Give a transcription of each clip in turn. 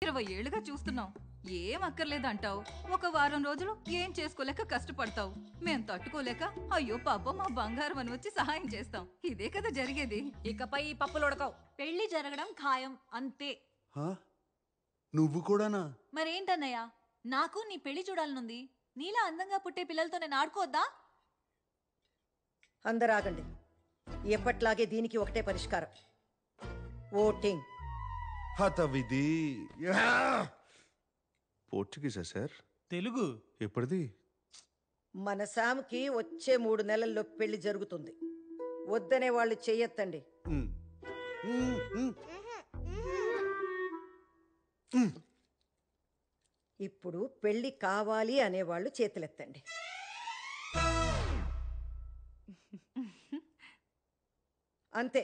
20 ఏళ్లుగా చూస్తున్నాం. ఏం అక్కర్లేదంటావు. ఒక వారం రోజులు ఏం చేసుకోలేక కష్టపడతావు. మేం తట్టుకోలేక అయ్యో పాపం మా బంగారం అని వచ్చి సహాయం చేస్తాం. ఇదే కదా జరిగేది. ఇకపై ఈ పప్పులు ఉడకవు. పెళ్లి జరగడం ఖాయం అంతే. నువ్వు కూడానా? మరేంటన్నయ్య, నాకు నీ పెళ్లి చూడాలనుంది. నీలా అందంగా పుట్టే పిల్లలతో నేను ఆడుకోవద్దా? అందరూ ఆగండి. ఎప్పట్లాగే దీనికి ఒకటే పరిష్కారం, ఓటింగ్. హతవిధి. పోర్చుగీసా సార్? తెలుగు. ఎప్పటిది? మన శామ్కి వచ్చే 3 నెలల్లో పెళ్లి జరుగుతుంది. వద్దనే వాళ్ళు చెయ్యొద్దండి. ఇప్పుడు పెళ్లి కావాలి అనేవాళ్ళు చేతులెత్తండి. అంతే.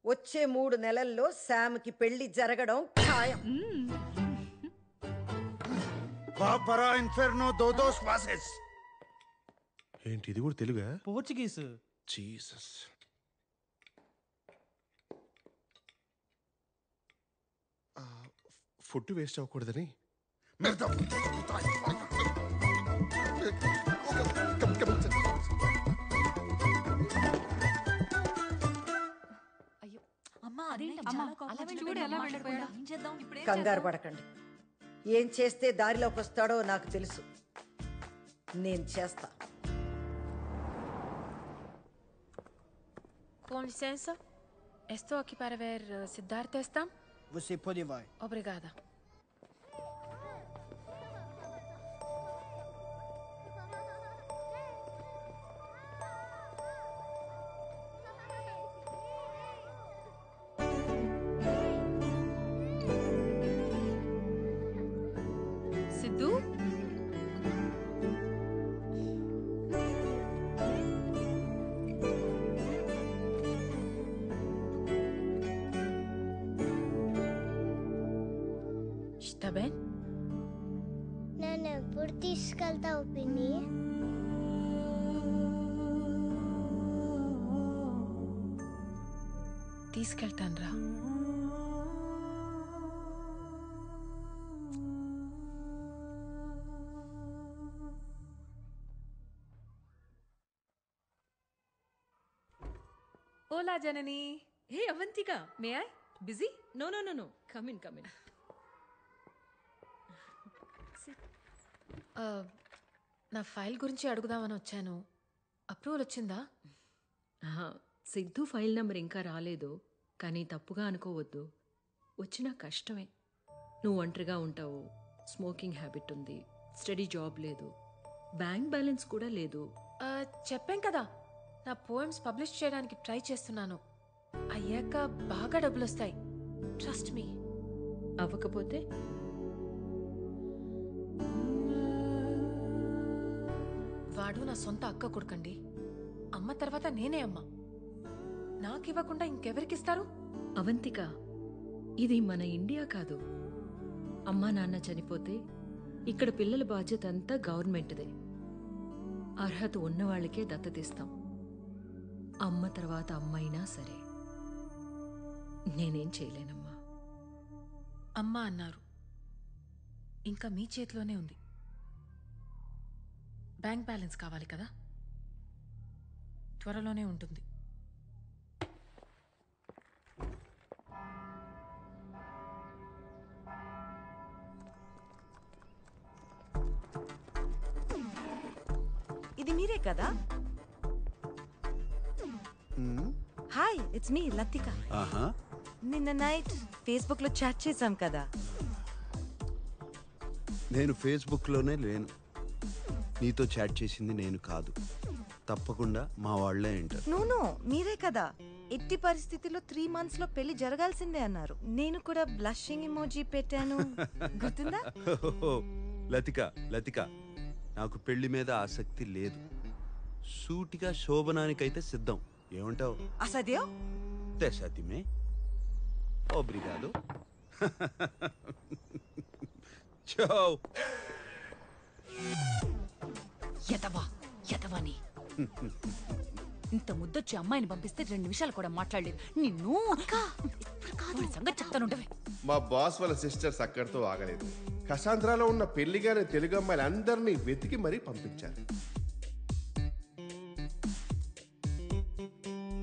వచ్చే 3 నెలల్లో శామ్కి పెళ్లి జరగడం ఖాయం. ఏంటి ఇది కూడా తెలుగా? పోర్చుగీస్. జీసస్. ఫుడ్ వేస్ట్ అవ్వకూడదని. కంగారు పడకండి. ఏం చేస్తే దారిలోకి వస్తాడో నాకు తెలుసు. నేను చేస్తా. Com licença, estou aqui para ver Siddhartha está? Você pode vai. Obrigada. Sidhu? Está bem? నన్ను ఎప్పుడు తీసుకెళ్తావు పిన్ని? తీసుకెళ్తాను రా. Hola, Janani. Hey, Avantika. May I? Busy? No. Come in. నా ఫైల్ గురించి అడుగుదామని వచ్చాను. అప్రూవల్ వచ్చిందా? సిద్ధు ఫైల్ నెంబర్ ఇంకా రాలేదు. కానీ తప్పుగా అనుకోవద్దు, వచ్చినా కష్టమే. నువ్వు ఒంటరిగా ఉంటావు, స్మోకింగ్ హ్యాబిట్ ఉంది, స్టడీ జాబ్ లేదు, బ్యాంక్ బ్యాలెన్స్ కూడా లేదు. చెప్పాం కదా, నా పోయమ్స్ పబ్లిష్ చేయడానికి ట్రై చేస్తున్నాను. అయ్యాక బాగా డబ్బులు వస్తాయి. Trust me. అవ్వకపోతే వాడు నా సొంత అక్క కొడుకండి. అమ్మ తర్వాత నేనే అమ్మ. నాకివ్వకుండా ఇంకెవరికిస్తారు? అవంతిక, ఇది మన ఇండియా కాదు. అమ్మా నాన్న చనిపోతే ఇక్కడ పిల్లల బాధ్యత అంతా గవర్నమెంట్దే. అర్హత ఉన్నవాళ్ళకే దత్తతిస్తాం. అమ్మ తర్వాత అమ్మైనా సరే. నేనేం చేయలేనమ్మా. అమ్మ అన్నారు, ఇంకా మీ చేతిలోనే ఉంది. బ్యాంక్ బ్యాలెన్స్ కావాలి కదా, త్వరలోనే ఉంటుంది. ఇది మీరే కదా? Hi, it's me Latika. నిన్న నైట్ ఫేస్బుక్ లో చాట్ చేశాం కదా. నేను ఫేస్బుక్ లోనే లేను. నీతో చాట్ చేసింది నేను కాదు. తప్పకుండా మా వాళ్లే అంటారు. నో, మీరే కదా. ఎట్టి పరిస్థితిలో 3 months లో పెళ్లి జరగాల్సిందే అన్నారు. నేను కూడా బ్లషింగ్ ఎమోజీ పెట్టాను, గుర్తుందా? లతిక, నాకు పెళ్లి మీద ఆసక్తి లేదు. సూటిగా శోభనానికైతే సిద్ధం. ఏమంటావు? అసదేవ్ తెసతిమే. ఓబ్రిగాదో. చో. యదవాని ఇంత ముద్దొచ్చి అమ్మాయిని పంపిస్తే 2 నిమిషాలు కూడా మాట్లాడలేదు. నిన్ను సంగతి చెప్తానుండవే. మా బాస్ వాళ్ళ సిస్టర్స్ అక్కడితో ఆగలేదు. కసాంధ్రాలో ఉన్న పెళ్లిగానే తెలుగు అమ్మాయిలు అందరినీ వెతికి మరీ పంపించారు.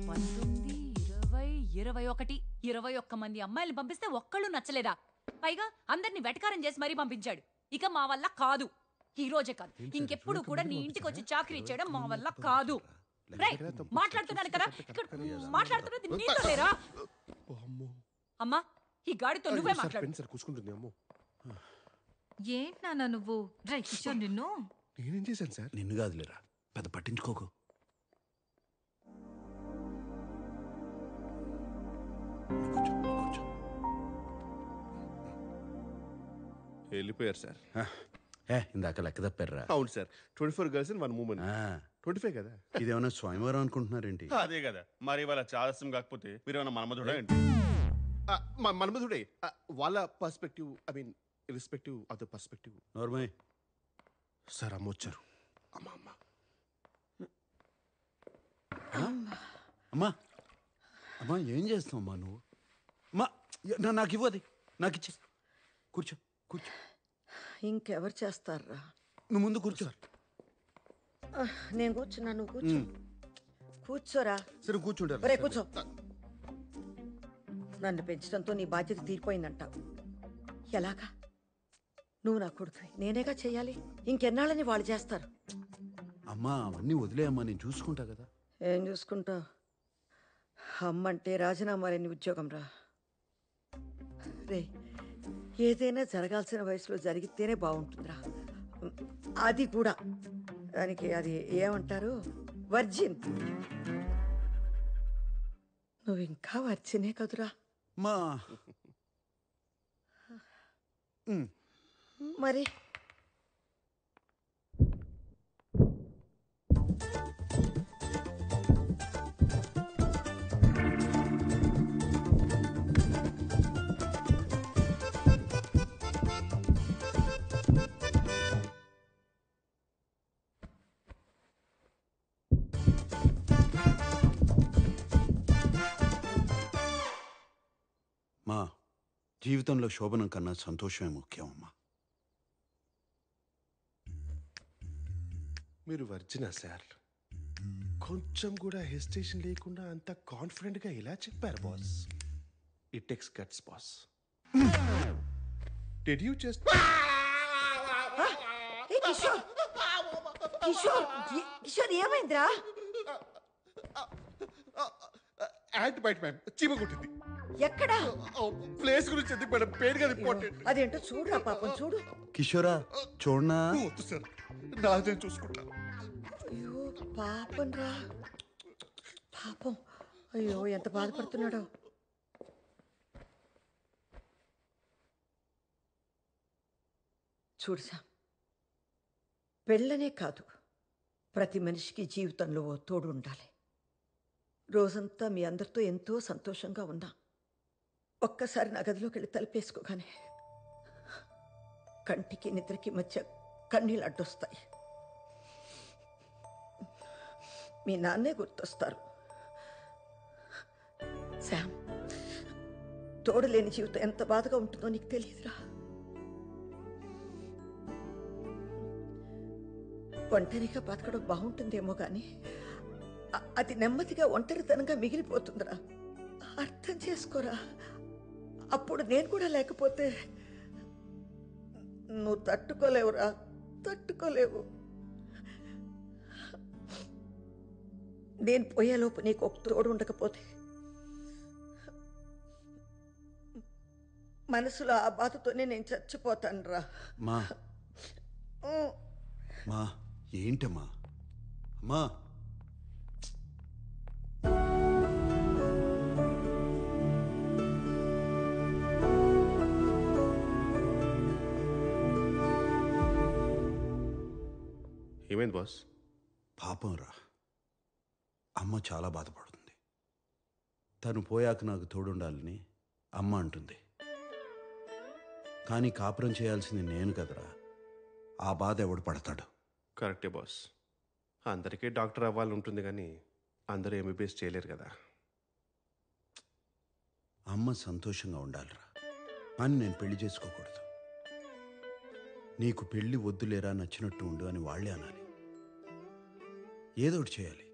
19, 20, 21 21 మంది అమ్మాయిలు పంపిస్తే ఒక్కళ్ళు నచ్చలేదా? పైగా అందరిని వెటకారం చేసి మరీ పంపించాడు. ఇక మా వల్ల కాదు. ఈ రోజే కాదు, ఇంకెప్పుడు కూడా నీ ఇంటికి వచ్చి చాకరీ చేయడం మా వల్ల కాదు. రేయ్, మాట్లాడుతున్నాను కదా, ఇక్కడ మాట్లాడుతున్నది నీతో లేరా? అమ్మా, ఈ గాడితో నువ్వే మాట్లాడు. సార్ కూసుకుంటుంది. అమ్మో, ఏంటి నాన్న నువ్వు? రే కిషోర్, నిన్ను నేనేం చేశాను సార్? నిన్ను కాదులేరా, పెద్ద పట్టించుకోకు. నువ్వు కూర్చో, నువ్వు కూర్చో. వెళ్ళిపోయారు సార్. ఇందాక లెక్క తప్పారా? అవును సార్, 24 గర్ల్స్ ఇన్ 1 మూమెంట్. 25 కదా. ఇదేమన్నా స్వయంవరం అనుకుంటున్నారేంటి? అదే కదా మరి, వాళ్ళ చాదస్యం కాకపోతే మీరు ఏమన్నా మనమధుడా ఏంటి? మన్మధుడే. వాళ్ళ perspective, I mean irrespective of the perspective. నోర్మయ్. సార్ అమ్మ వచ్చారు. అమ్మా అమ్మా అమ్మా అమ్మా, ఏం చేస్తావు అమ్మా నువ్వు? అమ్మా, నాకు ఇవ్వది, నాకు ఇచ్చే. కూర్చో కూర్చో. ఇంకెవరు చేస్తారా? నువ్వు ముందు కూర్చో. నేను కూర్చున్నా, నువ్వు కూర్చో. కూర్చోరా. సరే కూర్చుంటారు. ఒరే కూర్చో. నన్ను పెంచడంతో నీ బాధ్యత తీరిపోయిందంటావు. ఎలాగా? నువ్వు నా కొడుకు, నేనేగా చెయ్యాలి. ఇంకెన్నాళ్ళని వాళ్ళు చేస్తారు. అమ్మా అవన్నీ వదిలేయమ్మా, నేను చూసుకుంటా కదా. ఏం చూసుకుంటావు? అమ్మంటే రాజీనామా లేని ఉద్యోగం రా. రే, ఏదైనా జరగాల్సిన వయసులో జరిగితేనే బాగుంటుందిరా. అది కూడా దానికి అది ఏమంటారు, వర్జిన్. నువ్వు ఇంకా వర్జినే కదురా. మా మరి మా జీవితంలో శోభనం కన్నా సంతోషమే ముఖ్యం అమ్మా. మీరు వర్జినా సార్? కొంచెం కూడా హెసిటేషన్ లేకుండా అంత కాన్ఫిడెంట్గా ఎలా చెప్పారు boss? It takes guts boss. Did you just Kishore, Kishore, Kishore ఏమైందిరా? యాంటీ బయట మ్యామ్, చీమ కొట్టింది. ఎక్కడా? ప్లేస్ గురించి ఎందుకు మేడం, పేరు కదా ఇంపార్టెంట్. అదేంటో చూడురా పాపం, చూడు. కిషోరా చూడనా? వద్దు సార్, నాదే చూసుకుంటా. అయ్యో పాపం రా, పాపం. అయ్యో ఎంత బాధపడుతున్నాడో. చూడు సామ్, పెళ్ళనే కాదు, ప్రతి మనిషికి జీవితంలో ఓ తోడు ఉండాలి. రోజంతా మీ అందరితో ఎంతో సంతోషంగా ఉన్నా, ఒక్కసారి నా గదిలోకి వెళ్ళి తలుపేసుకోగానే కంటికి నిద్రకి మధ్య కన్నీళ్ళు అడ్డొస్తాయి. మీ నాన్నే గుర్తొస్తారు. శామ్, తోడు లేని జీవితం ఎంత బాధగా ఉంటుందో నీకు తెలియదురా. ఒంటరిగా బతకడం బాగుంటుందేమో కానీ అది నెమ్మదిగా ఒంటరితనంగా మిగిలిపోతుందిరా. అర్థం చేసుకోరా. అప్పుడు నేను కూడా లేకపోతే నువ్వు తట్టుకోలేవురా, తట్టుకోలేవు. నేను పోయేలోపు నీకు ఒక తోడు ఉండకపోతే మనసులో ఆ బాధతోనే నేను చచ్చిపోతాను రా. మా మా ఏంటమ్మా? అమ్మా ఏమైంది బాస్? పాపం రా, అమ్మ చాలా బాధపడుతుంది. తను పోయాక నాకు తోడుండాలని అమ్మ అంటుంది. కానీ కాపురం చేయాల్సింది నేను కదరా. ఆ బాధ ఎవడు పడతాడు? కరెక్టే బాస్, అందరికీ డాక్టర్ అవ్వాలని ఉంటుంది కానీ అందరూ ఎంబీబీఎస్ చేయలేరు కదా. అమ్మ సంతోషంగా ఉండాలిరా. అని నేను పెళ్లి చేసుకోకూడదు. నీకు పెళ్లి వద్దులేరా, నచ్చినట్టు ఉండు అని వాళ్ళే అనాలి. ఏదో ఒకటి చేయాలి.